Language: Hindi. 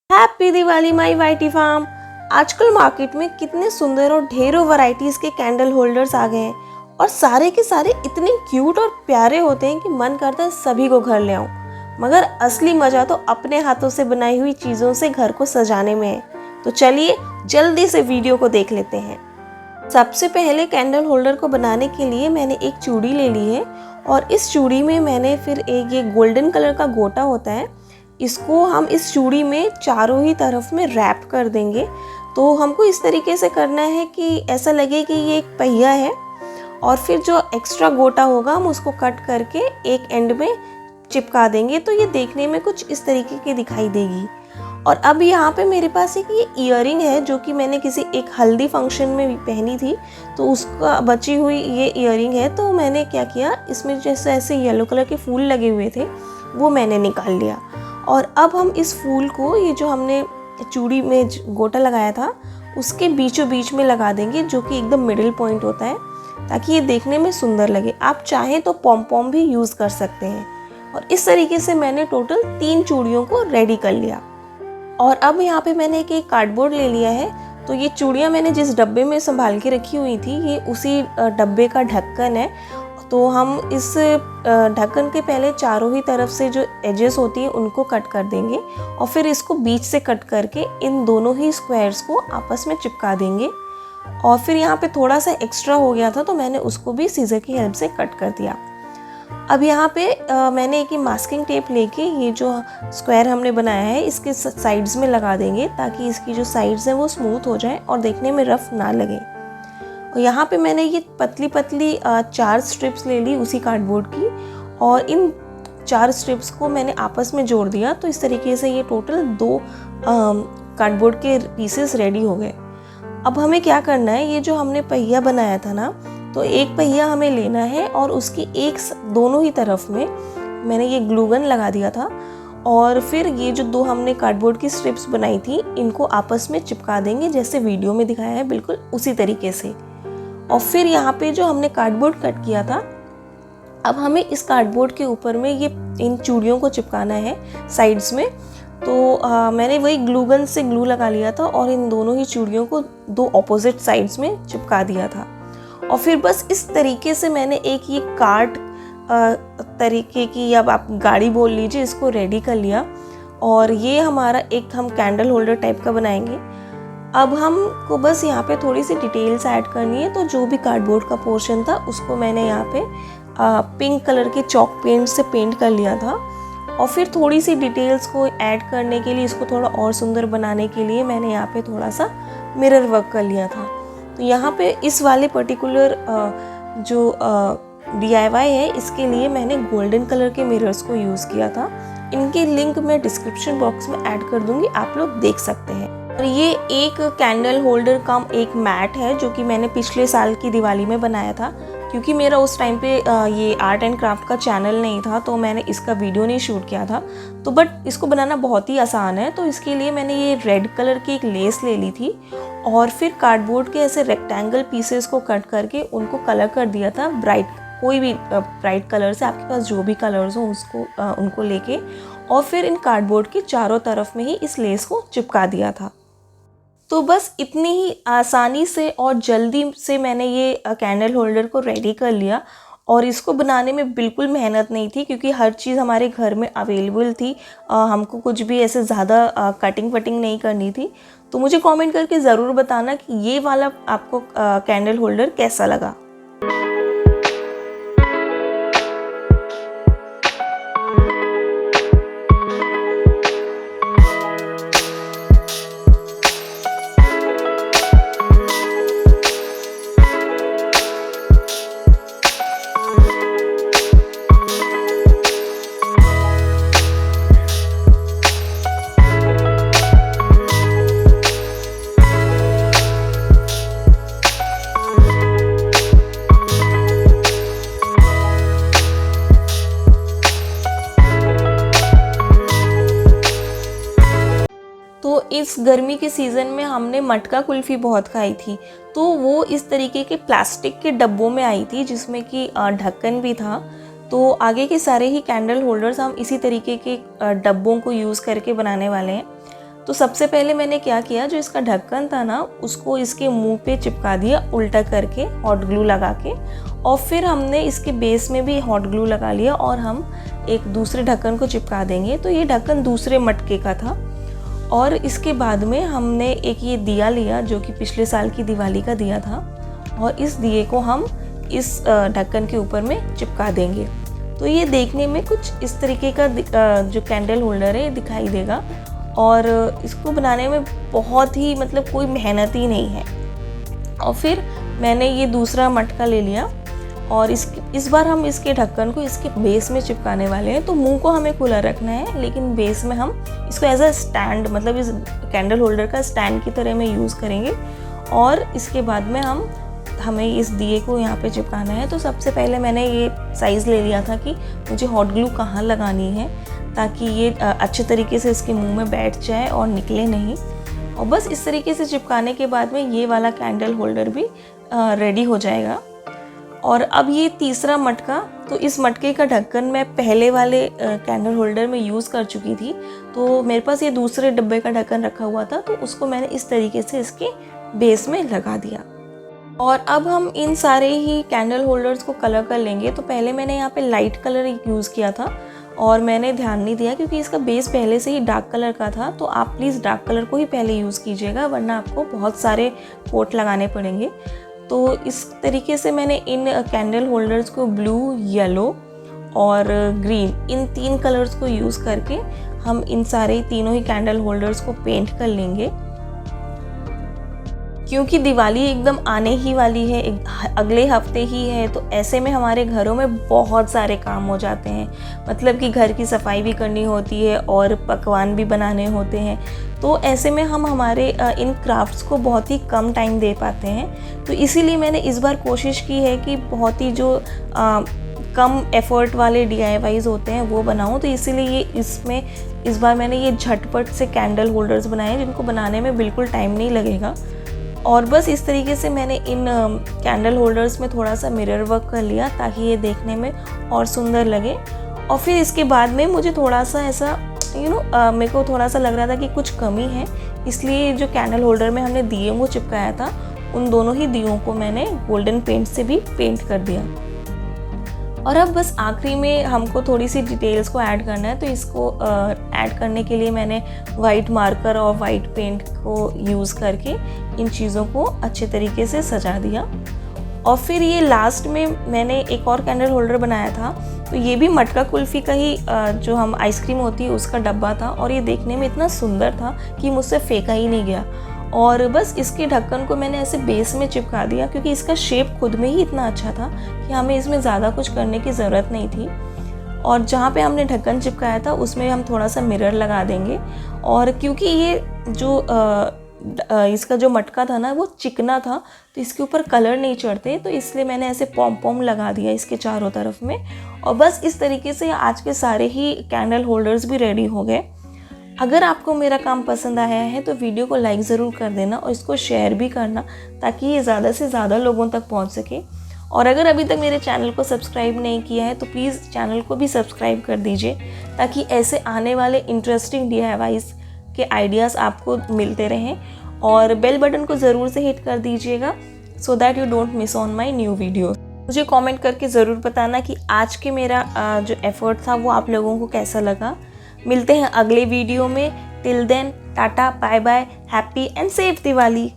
हैप्पी दिवाली माई वाइटी फार्म। आजकल मार्केट में कितने सुंदर और ढेरों वैरायटीज के कैंडल होल्डर्स आ गए हैं और सारे के सारे इतने क्यूट और प्यारे होते हैं कि मन करता है सभी को घर ले आऊं। मगर असली मजा तो अपने हाथों से बनाई हुई चीज़ों से घर को सजाने में है। तो चलिए जल्दी से वीडियो को देख लेते हैं। सबसे पहले कैंडल होल्डर को बनाने के लिए मैंने एक चूड़ी ले ली है और इस चूड़ी में मैंने फिर एक ये गोल्डन कलर का गोटा होता है, इसको हम इस चूड़ी में चारों ही तरफ में रैप कर देंगे। तो हमको इस तरीके से करना है कि ऐसा लगे कि ये एक पहिया है और फिर जो एक्स्ट्रा गोटा होगा हम उसको कट करके एक एंड में चिपका देंगे, तो ये देखने में कुछ इस तरीके की दिखाई देगी। और अब यहाँ पे मेरे पास एक ये ईयरिंग है जो कि मैंने किसी एक हल्दी फंक्शन में पहनी थी, तो उसका बची हुई ये ईयरिंग है। तो मैंने क्या किया, इसमें जैसे ऐसे येलो कलर के फूल लगे हुए थे वो मैंने निकाल लिया और अब हम इस फूल को ये जो हमने चूड़ी में गोटा लगाया था उसके बीचों बीच में लगा देंगे, जो कि एकदम मिडिल पॉइंट होता है, ताकि ये देखने में सुंदर लगे। आप चाहें तो पॉम पॉम भी यूज़ कर सकते हैं। और इस तरीके से मैंने टोटल 3 चूड़ियों को रेडी कर लिया। और अब यहाँ पे मैंने एक कार्डबोर्ड ले लिया है। तो ये चूड़ियाँ मैंने जिस डब्बे में संभाल के रखी हुई थी ये उसी डब्बे का ढक्कन है। तो हम इस ढक्कन के पहले चारों ही तरफ से जो एजेस होती हैं उनको कट कर देंगे और फिर इसको बीच से कट करके इन दोनों ही स्क्वायर्स को आपस में चिपका देंगे। और फिर यहाँ पे थोड़ा सा एक्स्ट्रा हो गया था तो मैंने उसको भी सीजर की हेल्प से कट कर दिया। अब यहाँ पे मैंने एक मास्किंग टेप लेके ये जो स्क्वायर हमने बनाया है इसके साइड्स में लगा देंगे, ताकि इसकी जो साइड्स हैं वो स्मूथ हो जाए और देखने में रफ ना लगे। और यहाँ पे मैंने ये पतली पतली 4 स्ट्रिप्स ले ली उसी कार्डबोर्ड की और इन 4 स्ट्रिप्स को मैंने आपस में जोड़ दिया। तो इस तरीके से ये टोटल 2 कार्डबोर्ड के पीसेस रेडी हो गए। अब हमें क्या करना है, ये जो हमने पहिया बनाया था ना, तो एक पहिया हमें लेना है और उसकी दोनों ही तरफ में मैंने ये ग्लू गन लगा दिया था और फिर ये जो 2 हमने कार्डबोर्ड की स्ट्रिप्स बनाई थी इनको आपस में चिपका देंगे, जैसे वीडियो में दिखाया है बिल्कुल उसी तरीके से। और फिर यहाँ पे जो हमने कार्डबोर्ड कट किया था, अब हमें इस कार्डबोर्ड के ऊपर में ये इन चूड़ियों को चिपकाना है साइड्स में। तो मैंने वही ग्लू गन से ग्लू लगा लिया था और इन दोनों ही चूड़ियों को 2 ऑपोजिट साइड्स में चिपका दिया था। और फिर बस इस तरीके से मैंने एक ये कार्ट तरीके की, या आप गाड़ी बोल लीजिए, इसको रेडी कर लिया। और ये हमारा एक हम कैंडल होल्डर टाइप का बनाएंगे। अब हमको बस यहाँ पे थोड़ी सी डिटेल्स ऐड करनी है। तो जो भी कार्डबोर्ड का पोर्शन था उसको मैंने यहाँ पे पिंक कलर के चॉक पेंट से पेंट कर लिया था और फिर थोड़ी सी डिटेल्स को ऐड करने के लिए, इसको थोड़ा और सुंदर बनाने के लिए मैंने यहाँ पे थोड़ा सा मिरर वर्क कर लिया था। तो यहाँ पे इस वाले पर्टिकुलर जो DIY है इसके लिए मैंने गोल्डन कलर के मिरर्स को यूज़ किया था। इनके लिंक मैं डिस्क्रिप्शन बॉक्स में ऐड कर दूँगी, आप लोग देख सकते हैं। और ये एक कैंडल होल्डर कम एक मैट है जो कि मैंने पिछले साल की दिवाली में बनाया था। क्योंकि मेरा उस टाइम पे ये आर्ट एंड क्राफ्ट का चैनल नहीं था तो मैंने इसका वीडियो नहीं शूट किया था। तो बट इसको बनाना बहुत ही आसान है। तो इसके लिए मैंने ये रेड कलर की एक लेस ले ली थी और फिर कार्डबोर्ड के ऐसे रेक्टेंगल पीसेस को कट करके उनको कलर कर दिया था ब्राइट, कोई भी ब्राइट कलर से, आपके पास जो भी कलर्स हो उसको उनको लेके, और फिर इन कार्डबोर्ड के चारों तरफ में ही इस लेस को चिपका दिया था। तो बस इतनी ही आसानी से और जल्दी से मैंने ये कैंडल होल्डर को रेडी कर लिया। और इसको बनाने में बिल्कुल मेहनत नहीं थी क्योंकि हर चीज़ हमारे घर में अवेलेबल थी। हमको कुछ भी ऐसे ज़्यादा कटिंग वटिंग नहीं करनी थी। तो मुझे कमेंट करके ज़रूर बताना कि ये वाला आपको कैंडल होल्डर कैसा लगा। तो इस गर्मी के सीज़न में हमने मटका कुल्फ़ी बहुत खाई थी। तो वो इस तरीके के प्लास्टिक के डब्बों में आई थी जिसमें कि ढक्कन भी था। तो आगे के सारे ही कैंडल होल्डर्स हम इसी तरीके के डब्बों को यूज़ करके बनाने वाले हैं। तो सबसे पहले मैंने क्या किया, जो इसका ढक्कन था ना उसको इसके मुंह पे चिपका दिया उल्टा करके हॉट ग्लू लगा के, और फिर हमने इसके बेस में भी हॉट ग्लू लगा लिया और हम एक दूसरे ढक्कन को चिपका देंगे। तो ये ढक्कन दूसरे मटके का था। और इसके बाद में हमने एक ये दिया लिया जो कि पिछले साल की दिवाली का दिया था, और इस दिए को हम इस ढक्कन के ऊपर में चिपका देंगे। तो ये देखने में कुछ इस तरीके का जो कैंडल होल्डर है दिखाई देगा, और इसको बनाने में बहुत ही मतलब कोई मेहनत ही नहीं है। और फिर मैंने ये दूसरा मटका ले लिया और इस बार हम इसके ढक्कन को इसके बेस में चिपकाने वाले हैं। तो मुंह को हमें खुला रखना है, लेकिन बेस में हम इसको एज अ स्टैंड, मतलब इस कैंडल होल्डर का स्टैंड की तरह में यूज़ करेंगे। और इसके बाद में हमें इस दिए को यहाँ पे चिपकाना है। तो सबसे पहले मैंने ये साइज़ ले लिया था कि मुझे हॉट ग्लू कहाँ लगानी है ताकि ये अच्छे तरीके से इसके मुंह में बैठ जाए और निकले नहीं। और बस इस तरीके से चिपकाने के बाद में ये वाला कैंडल होल्डर भी रेडी हो जाएगा। और अब ये तीसरा मटका, तो इस मटके का ढक्कन मैं पहले वाले कैंडल होल्डर में यूज़ कर चुकी थी, तो मेरे पास ये दूसरे डब्बे का ढक्कन रखा हुआ था, तो उसको मैंने इस तरीके से इसके बेस में लगा दिया। और अब हम इन सारे ही कैंडल होल्डर्स को कलर कर लेंगे। तो पहले मैंने यहाँ पे लाइट कलर यूज़ किया था और मैंने ध्यान नहीं दिया क्योंकि इसका बेस पहले से ही डार्क कलर का था। तो आप प्लीज़ डार्क कलर को ही पहले यूज़ कीजिएगा, वरना आपको बहुत सारे कोट लगाने पड़ेंगे। तो इस तरीके से मैंने इन कैंडल होल्डर्स को ब्लू, येलो और ग्रीन, इन 3 कलर्स को यूज़ करके हम इन सारे तीनों ही कैंडल होल्डर्स को पेंट कर लेंगे। क्योंकि दिवाली एकदम आने ही वाली है, अगले हफ्ते ही है, तो ऐसे में हमारे घरों में बहुत सारे काम हो जाते हैं। मतलब कि घर की सफाई भी करनी होती है और पकवान भी बनाने होते हैं। तो ऐसे में हम हमारे इन क्राफ्ट्स को बहुत ही कम टाइम दे पाते हैं। तो इसीलिए मैंने इस बार कोशिश की है कि बहुत ही जो कम एफर्ट वाले DIYs होते हैं वो बनाऊं। तो इसीलिए इस बार मैंने ये झटपट से कैंडल होल्डर्स बनाए हैं जिनको बनाने में बिल्कुल टाइम नहीं लगेगा। और बस इस तरीके से मैंने इन कैंडल होल्डर्स में थोड़ा सा मिरर वर्क कर लिया ताकि ये देखने में और सुंदर लगे। और फिर इसके बाद में मुझे थोड़ा सा ऐसा मेरे को थोड़ा सा लग रहा था कि कुछ कमी है, इसलिए जो कैंडल होल्डर में हमने दिए वो चिपकाया था, उन दोनों ही दियों को मैंने गोल्डन पेंट से भी पेंट कर दिया। और अब बस आखिरी में हमको थोड़ी सी डिटेल्स को ऐड करना है। तो इसको ऐड करने के लिए मैंने वाइट मार्कर और वाइट पेंट को यूज़ करके इन चीज़ों को अच्छे तरीके से सजा दिया। और फिर ये लास्ट में मैंने एक और कैंडल होल्डर बनाया था। तो ये भी मटका कुल्फ़ी का ही जो हम आइसक्रीम होती है उसका डब्बा था, और ये देखने में इतना सुंदर था कि मुझसे फेंका ही नहीं गया। और बस इसके ढक्कन को मैंने ऐसे बेस में चिपका दिया क्योंकि इसका शेप खुद में ही इतना अच्छा था कि हमें इसमें ज़्यादा कुछ करने की ज़रूरत नहीं थी। और जहाँ पे हमने ढक्कन चिपकाया था उसमें हम थोड़ा सा मिरर लगा देंगे। और क्योंकि ये जो इसका जो मटका था ना वो चिकना था, तो इसके ऊपर कलर नहीं चढ़ते, तो इसलिए मैंने ऐसे पॉम पॉम लगा दिया इसके चारों तरफ में। और बस इस तरीके से आज के सारे ही कैंडल होल्डर्स भी रेडी हो गए। अगर आपको मेरा काम पसंद आया है तो वीडियो को लाइक ज़रूर कर देना और इसको शेयर भी करना ताकि ये ज़्यादा से ज़्यादा लोगों तक पहुंच सके। और अगर अभी तक मेरे चैनल को सब्सक्राइब नहीं किया है तो प्लीज़ चैनल को भी सब्सक्राइब कर दीजिए ताकि ऐसे आने वाले इंटरेस्टिंग DIYs के आइडियाज़ आपको मिलते रहें। और बेल बटन को ज़रूर से हिट कर दीजिएगा so that you don't miss on my new video. मुझे कमेंट करके ज़रूर बताना कि आज के मेरा जो एफर्ट था वो आप लोगों को कैसा लगा। मिलते हैं अगले वीडियो में। Till then tata, bye bye, happy and safe Diwali.